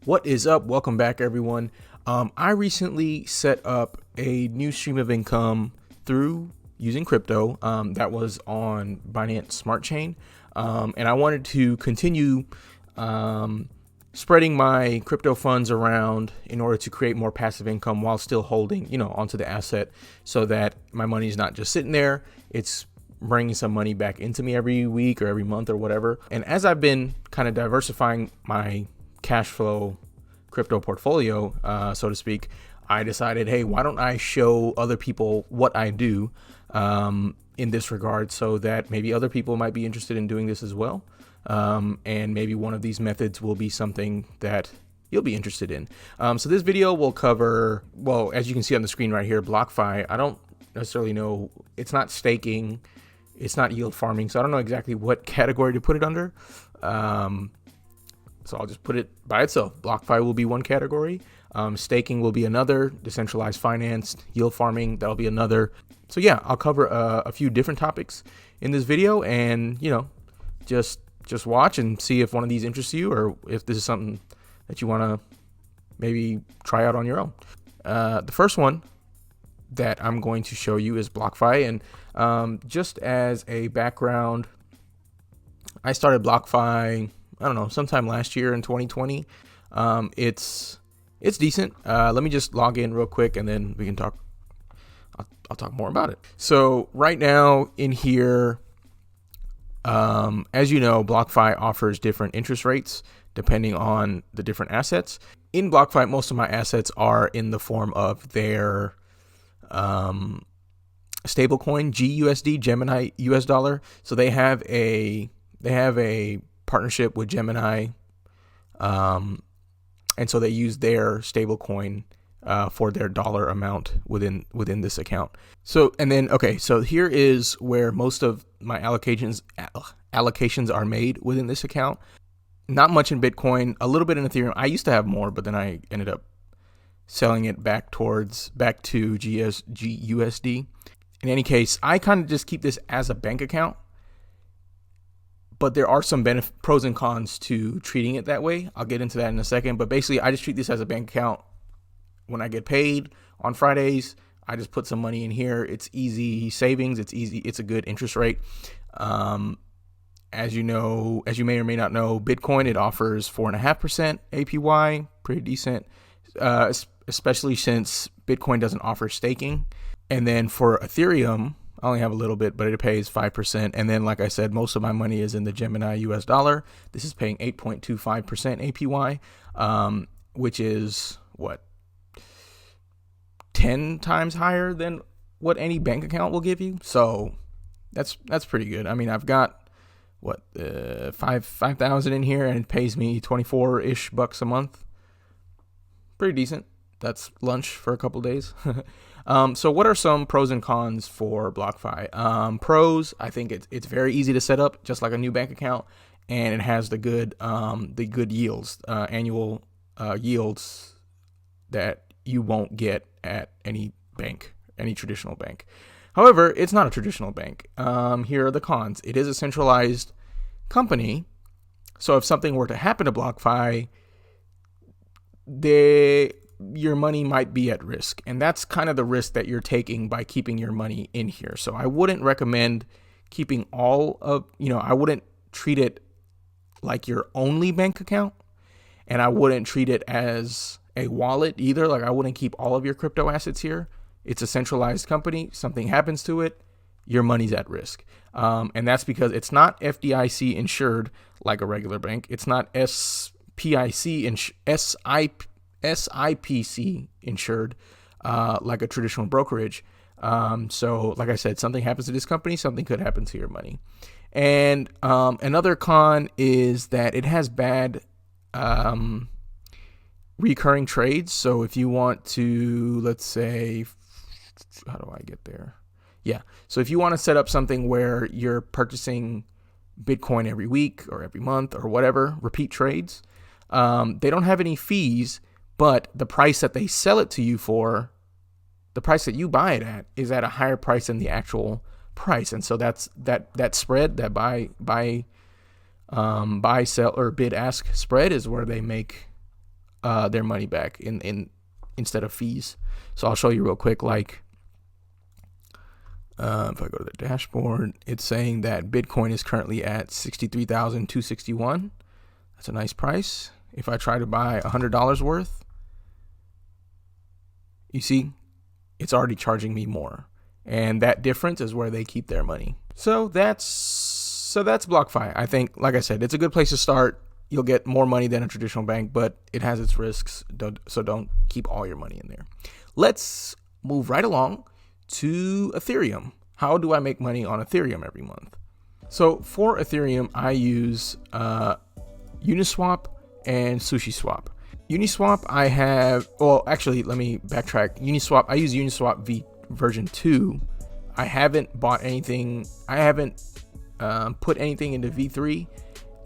What is up? Welcome back, everyone. I recently set up a new stream of income through using crypto that was on Binance Smart Chain, and I wanted to continue spreading my crypto funds around in order to create more passive income while still holding, onto the asset, so that my money is not just sitting there. It's bringing some money back into me every week or every month or whatever. And as I've been kind of diversifying my cash flow crypto portfolio, so to speak, I decided, hey, why don't I show other people what I do in this regard, so that maybe other people might be interested in doing this as well. And maybe one of these methods will be something that you'll be interested in. So this video will cover, well, as you can see on the screen right here, BlockFi. I don't necessarily know, it's not staking, it's not yield farming, so I don't know exactly what category to put it under. So I'll just put it by itself. BlockFi will be one category. Staking will be another. Decentralized finance, yield farming, that'll be another. So yeah, I'll cover a few different topics in this video, and just watch and see if one of these interests you, or if this is something that you want to maybe try out on your own. The first one that I'm going to show you is BlockFi, and just as a background, I started BlockFi, I don't know, sometime last year in 2020. It's decent. Let me just log in real quick, and then we can talk. I'll talk more about it. So right now in here, as you know, BlockFi offers different interest rates depending on the different assets. In BlockFi, most of my assets are in the form of their stablecoin, GUSD, Gemini US dollar. So they have a partnership with Gemini, and so they use their stablecoin for their dollar amount within this account. So so here is where most of my allocations are made within this account. Not much in Bitcoin, a little bit in Ethereum. I used to have more, but then I ended up selling it back to GUSD. In any case, I kind of just keep this as a bank account, but there are some pros and cons to treating it that way. I'll get into that in a second, but basically I just treat this as a bank account. When I get paid on Fridays, I just put some money in here. It's easy savings. It's easy. It's a good interest rate. As you may or may not know, Bitcoin, it offers 4.5% APY, pretty decent, especially since Bitcoin doesn't offer staking. And then for Ethereum, I only have a little bit, but it pays 5%. And then, like I said, most of my money is in the Gemini US dollar. This is paying 8.25% APY, which is what? 10 times higher than what any bank account will give you. So that's pretty good. I mean, I've got 5,000 in here, and it pays me 24-ish bucks a month. Pretty decent. That's lunch for a couple days. So what are some pros and cons for BlockFi? Pros, I think it's very easy to set up, just like a new bank account, and it has the good yields, annual yields that you won't get at any traditional bank. However, it's not a traditional bank. Here are the cons. It is a centralized company, so if something were to happen to BlockFi, your money might be at risk, and that's kind of the risk that you're taking by keeping your money in here. So I wouldn't recommend keeping I wouldn't treat it like your only bank account, and I wouldn't treat it as a wallet either. Like, I wouldn't keep all of your crypto assets here. It's a centralized company. Something happens to it, your money's at risk. And that's because it's not FDIC insured like a regular bank. It's not SIPC insured like a traditional brokerage. So like I said, something happens to this company, something could happen to your money. And another con is that it has bad recurring trades. So if you want to, let's say, how do I get there? Yeah. So if you want to set up something where you're purchasing Bitcoin every week or every month or whatever, repeat trades, they don't have any fees, but the price that they sell it to you for, the price that you buy it at, is at a higher price than the actual price. And so that's that spread, that buy, sell, or bid ask spread, is where they make their money back in instead of fees. So I'll show you real quick. Like if I go to the dashboard, it's saying that Bitcoin is currently at 63,261. That's a nice price. If I try to buy $100 worth, you see, it's already charging me more. And that difference is where they keep their money. So that's BlockFi. I think, like I said, it's a good place to start. You'll get more money than a traditional bank, but it has its risks. So don't keep all your money in there. Let's move right along to Ethereum. How do I make money on Ethereum every month? So for Ethereum, I use UniSwap and SushiSwap. UniSwap, I have, well, actually, let me backtrack. UniSwap, I use UniSwap version 2. I haven't bought anything. I haven't put anything into V3.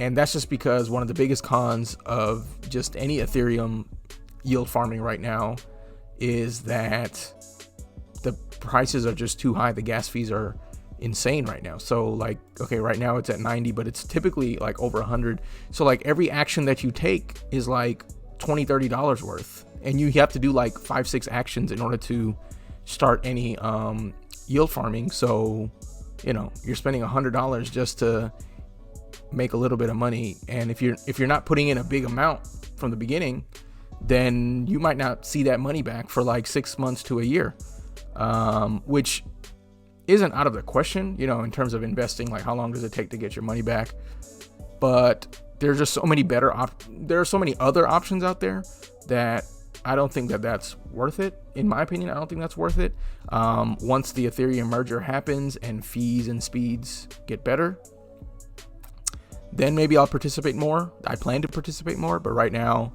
And that's just because one of the biggest cons of just any Ethereum yield farming right now is that the prices are just too high. The gas fees are insane right now. So like, okay, right now it's at 90, but it's typically like over 100. So like every action that you take is like $20-$30 worth, and you have to do like 5-6 actions in order to start any yield farming. So you know, you're spending $100 just to make a little bit of money, and if you're not putting in a big amount from the beginning, then you might not see that money back for like 6 months to a year, which isn't out of the question, you know, in terms of investing. Like, how long does it take to get your money back? But there's just so many there are so many other options out there that I don't think that that's worth it. In my opinion, I don't think that's worth it. Once the Ethereum merger happens and fees and speeds get better, then maybe I'll participate more. I plan to participate more, but right now,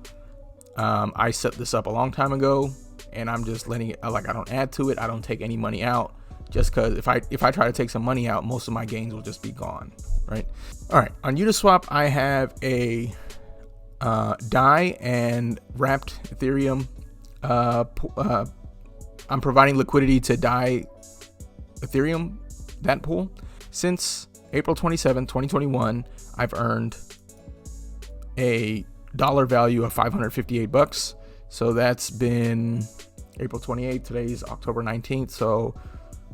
I set this up a long time ago, and I'm just letting it, like, I don't add to it. I don't take any money out, just because if I try to take some money out, most of my gains will just be gone, right? All right, on UniSwap, I have a DAI and wrapped Ethereum. I'm providing liquidity to DAI Ethereum, that pool. Since April 27, 2021, I've earned a dollar value of $558. So that's been April 28th. Today's October 19th. So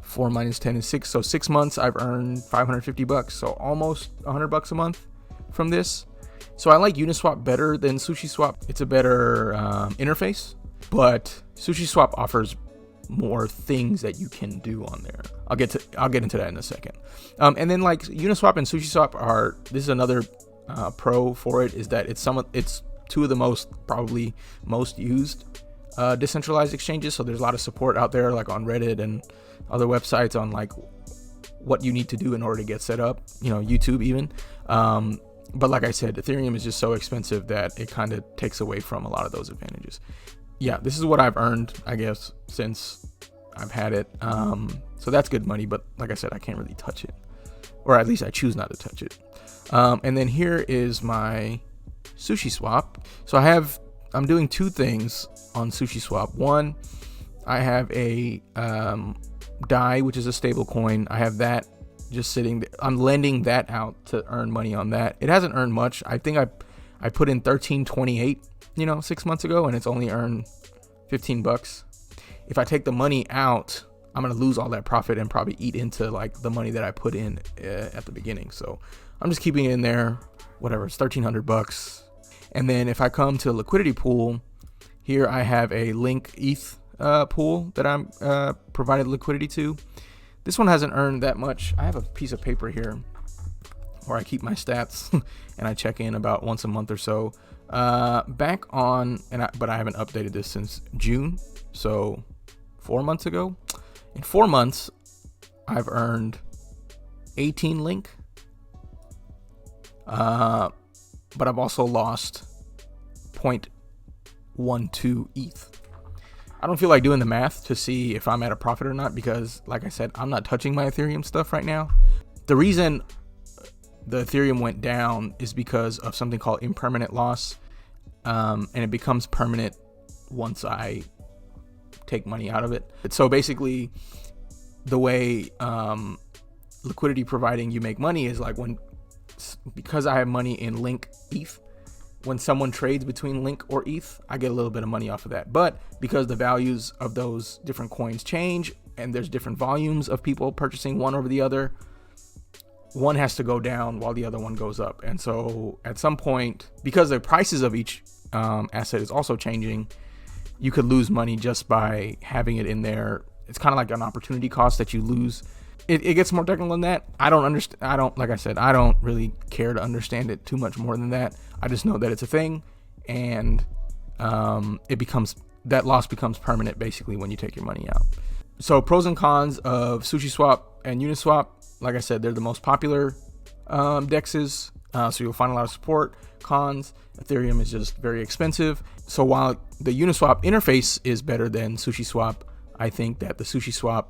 4 minus 10 is 6. So 6 months I've earned $550. So almost $100 a month from this. So I like UniSwap better than SushiSwap. It's a better interface, but SushiSwap offers more things that you can do on there. I'll get into that in a second. And then like UniSwap and SushiSwap this is another pro for it, is that it's two of the probably most used decentralized exchanges. So there's a lot of support out there, like on Reddit and other websites, on like what you need to do in order to get set up, you know, YouTube even. But like I said, Ethereum is just so expensive that it kind of takes away from a lot of those advantages. Yeah, this is what I've earned, I guess, since I've had it. So that's good money, but like I said, I can't really touch it, or at least I choose not to touch it. And then here is my SushiSwap. So I'm doing two things on SushiSwap. One, I have a DAI, which is a stable coin. I have that just sitting there. I'm lending that out to earn money on that. It hasn't earned much. I think I put in 1328, 6 months ago, and it's only earned $15. If I take the money out, I'm gonna lose all that profit and probably eat into like the money that I put in at the beginning. So I'm just keeping it in there. Whatever, it's $1,300. And then if I come to liquidity pool, here I have a Link ETH pool that I'm provided liquidity to. This one hasn't earned that much. I have a piece of paper here where I keep my stats and I check in about once a month or so. Back on, but I haven't updated this since June, so 4 months ago. In 4 months, I've earned 18 Link, but I've also lost 0.12 ETH. I don't feel like doing the math to see if I'm at a profit or not, because like I said, I'm not touching my Ethereum stuff right now. The reason the Ethereum went down is because of something called impermanent loss, and it becomes permanent once I take money out of it. So basically, the way liquidity providing you make money is like because I have money in Link ETH, when someone trades between Link or ETH, I get a little bit of money off of that. But because the values of those different coins change and there's different volumes of people purchasing one over the other, one has to go down while the other one goes up. And so at some point, because the prices of each asset is also changing, you could lose money just by having it in there. It's kind of like an opportunity cost that you lose. It gets more technical than that. I don't understand. Like I said, I don't really care to understand it too much more than that. I just know that it's a thing, and that loss becomes permanent basically when you take your money out. So pros and cons of SushiSwap and UniSwap. Like I said, they're the most popular dexes, so you'll find a lot of support. Cons: Ethereum is just very expensive. So while the UniSwap interface is better than SushiSwap, I think that the SushiSwap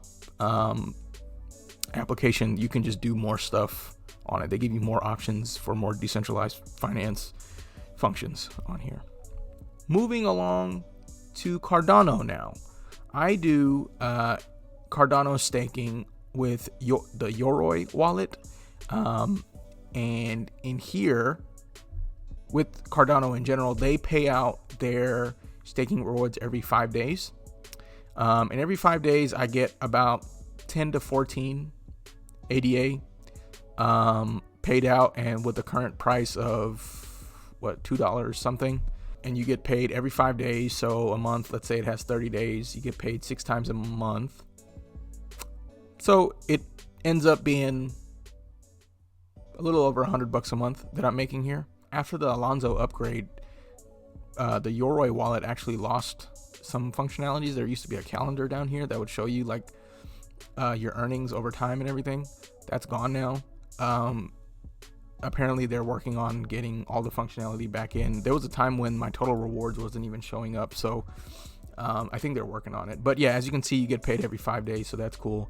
application, you can just do more stuff on it. They give you more options for more decentralized finance functions on here. Moving along to Cardano now. I do Cardano staking with the Yoroi wallet, and in here with Cardano in general, they pay out their staking rewards every 5 days, and every 5 days I get about 10 to 14 ADA paid out, and with the current price of $2 something, and you get paid every 5 days. So a month, let's say it has 30 days, you get paid 6 times a month. So it ends up being a little over $100 a month that I'm making here. After the Alonzo upgrade, the Yoroi wallet actually lost some functionalities. There used to be a calendar down here that would show you like your earnings over time and everything. That's gone now. Apparently they're working on getting all the functionality back in. There was a time when my total rewards wasn't even showing up, so I think they're working on it. But yeah, as you can see, you get paid every 5 days, so that's cool.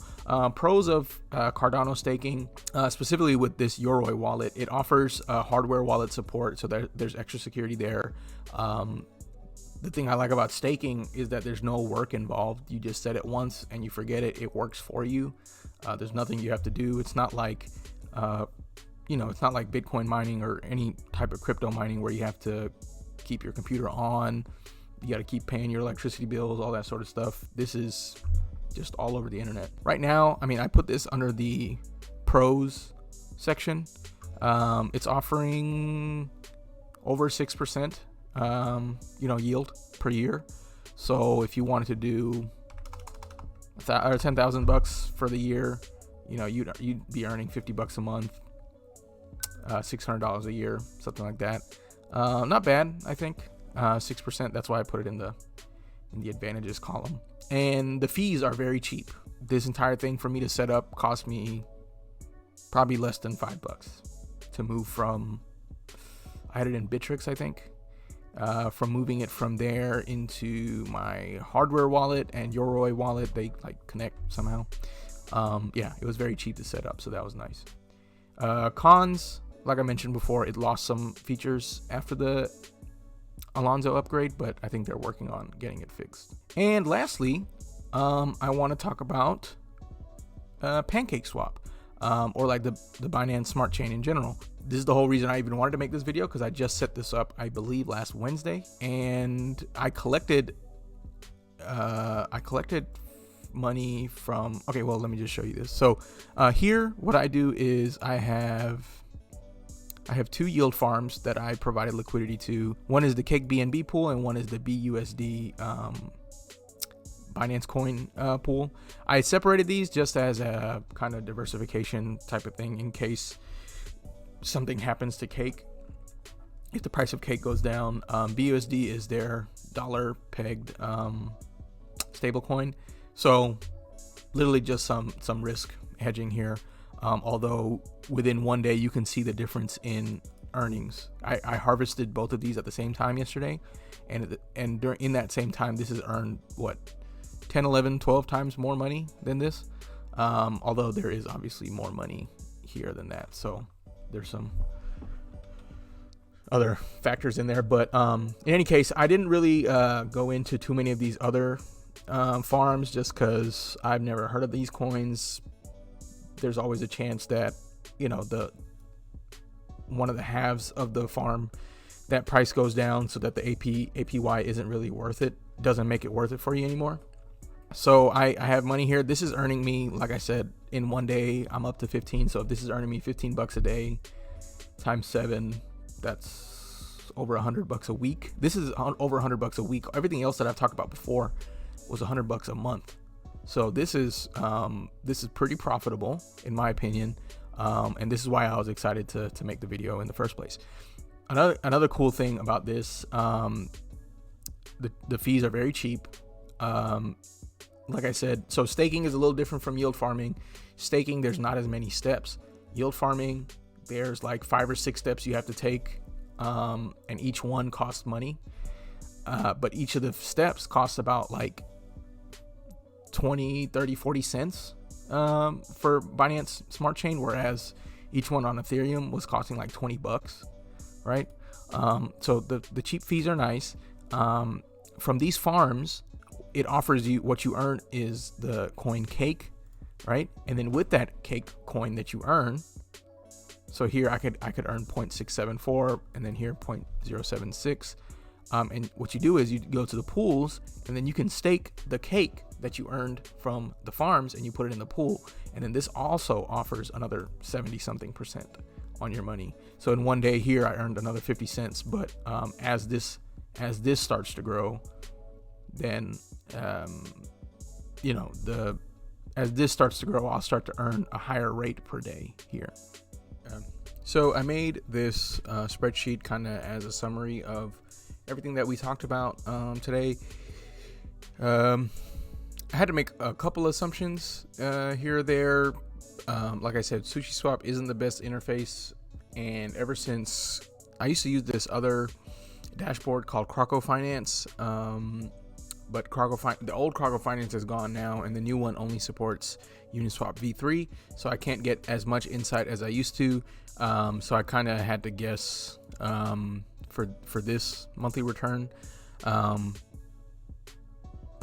Pros of Cardano staking, specifically with this Yoroi wallet, it offers hardware wallet support, so there's extra security there. The thing I like about staking is that there's no work involved. You just set it once and you forget it. It works for you. There's nothing you have to do. It's not like, it's not like Bitcoin mining or any type of crypto mining where you have to keep your computer on. You got to keep paying your electricity bills, all that sort of stuff. This is just all over the internet. Right now, I put this under the pros section. It's offering over 6%. Yield per year. So if you wanted to do $10,000 for the year, you'd be earning $50 a month, $600 a year, something like that. Not bad, I think. 6%. That's why I put it in the advantages column. And the fees are very cheap. This entire thing for me to set up cost me probably less than $5 to move from. I had it in Bittrex, I think. From moving it from there into my hardware wallet and Yoroi wallet, they connect somehow. It was very cheap to set up, so that was nice. Cons, like I mentioned before, it lost some features after the Alonzo upgrade, but I think they're working on getting it fixed. And lastly, I want to talk about PancakeSwap, or like the Binance Smart Chain in general. This is the whole reason I even wanted to make this video, because I just set this up, I believe, last Wednesday, and I collected money from. Okay, well, let me just show you this. So here, what I do is I have 2 yield farms that I provided liquidity to. One is the Cake BNB pool, and one is the BUSD Binance coin pool. I separated these just as a kind of diversification type of thing in case something happens to Cake. If the price of Cake goes down, BUSD is their dollar pegged stable coin. So literally just some risk hedging here. Although within 1 day you can see the difference in earnings. I harvested both of these at the same time yesterday, and in that same time this has earned 10, 11, 12 times more money than this. Although there is obviously more money here than that, so there's some other factors in there. But in any case, I didn't really go into too many of these other farms just because I've never heard of these coins. There's always a chance that one of the halves of the farm that price goes down so that the APY isn't really worth it, doesn't make it worth it for you anymore. So I have money here. This is earning me, like I said, in one day, I'm up to 15. So if this is earning me 15 bucks a day times 7, that's over $100 a week. This is over 100 bucks a week. Everything else that I've talked about before was 100 bucks a month. So this is pretty profitable in my opinion. And this is why I was excited to make the video in the first place. Another cool thing about this, the fees are very cheap. Like I said, so staking is a little different from yield farming. Staking, there's not as many steps. Yield farming, there's like 5 or 6 steps you have to take, and each one costs money. But each of the steps costs about like 20, 30, 40 cents for Binance Smart Chain, whereas each one on Ethereum was costing like 20 bucks, right? So the cheap fees are nice. From these farms, it offers you, what you earn is the coin cake, right? And then with that cake coin that you earn, so here I could earn 0.674, and then here 0.076. And what you do is you go to the pools, and then you can stake the cake that you earned from the farms, and you put it in the pool. And then this also offers another 70-something% on your money. So in one day here, I earned another 50 cents. But as this starts to grow, then as this starts to grow, I'll start to earn a higher rate per day here. So I made this spreadsheet kind of as a summary of everything that we talked about today. I had to make a couple assumptions here or there. Like I said, SushiSwap isn't the best interface, and ever since I used to use this other dashboard called Croco Finance, but the old Croco Finance is gone now, and the new one only supports UniSwap v3, so I can't get as much insight as I used to. So I kind of had to guess for this monthly return. But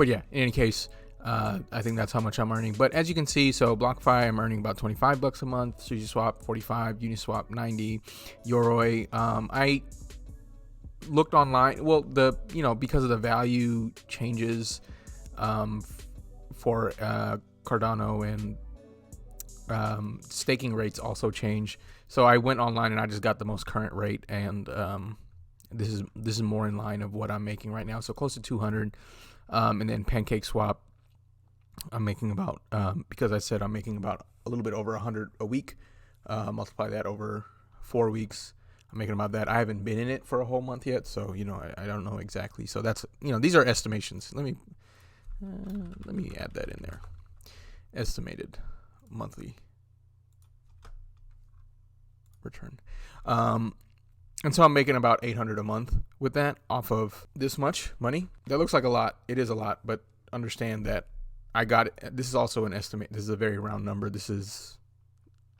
yeah, in any case, I think that's how much I'm earning. But as you can see, so BlockFi, I'm earning about 25 bucks a month, SushiSwap 45, UniSwap 90, Yoroi. I looked online, well, because of the value changes for Cardano, and staking rates also change. So I went online and I just got the most current rate, and this is more in line of what I'm making right now, so close to 200. And then PancakeSwap, I'm making about, because I said I'm making about a little bit over 100 a week. Multiply that over 4 weeks, I'm making about that. I haven't been in it for a whole month yet, so I don't know exactly. So that's, these are estimations. Let me add that in there. Estimated monthly return. And so I'm making about 800 a month with that off of this much money. That looks like a lot. It is a lot, but understand that I got it. This is also an estimate. This is a very round number. This is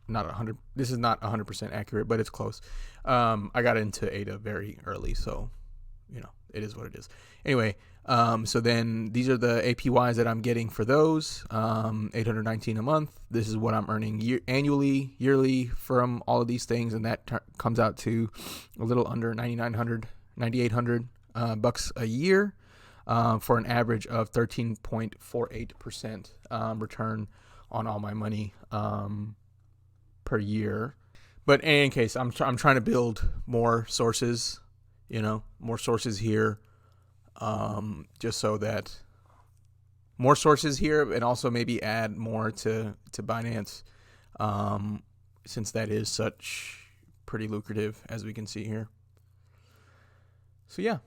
not 100. This is not 100% accurate, but it's close. I got into ADA very early, so it is what it is. Anyway, so then these are the APYs that I'm getting for those. 819 a month. This is what I'm earning yearly from all of these things, and that comes out to a little under 9,800 bucks a year, for an average of 13.48% return on all my money per year. But in any case, I'm trying to build more sources. More sources here, just so that more sources here, and also maybe add more to Binance, since that is such pretty lucrative, as we can see here. So yeah,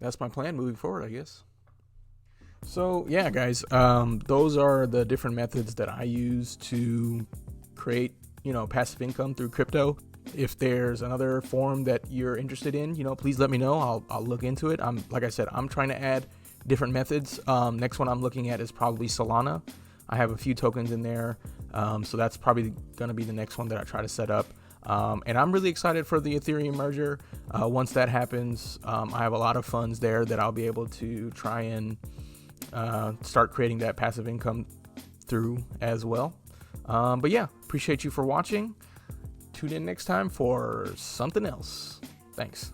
that's my plan moving forward, I guess. So yeah, guys, those are the different methods that I use to create, passive income through crypto. If there's another form that you're interested in, please let me know. I'll look into it. Like I said, I'm trying to add different methods. Next one I'm looking at is probably Solana. I have a few tokens in there. So that's probably going to be the next one that I try to set up. And I'm really excited for the Ethereum merger. Once that happens, I have a lot of funds there that I'll be able to try and start creating that passive income through as well. But yeah, appreciate you for watching. Tune in next time for something else. Thanks.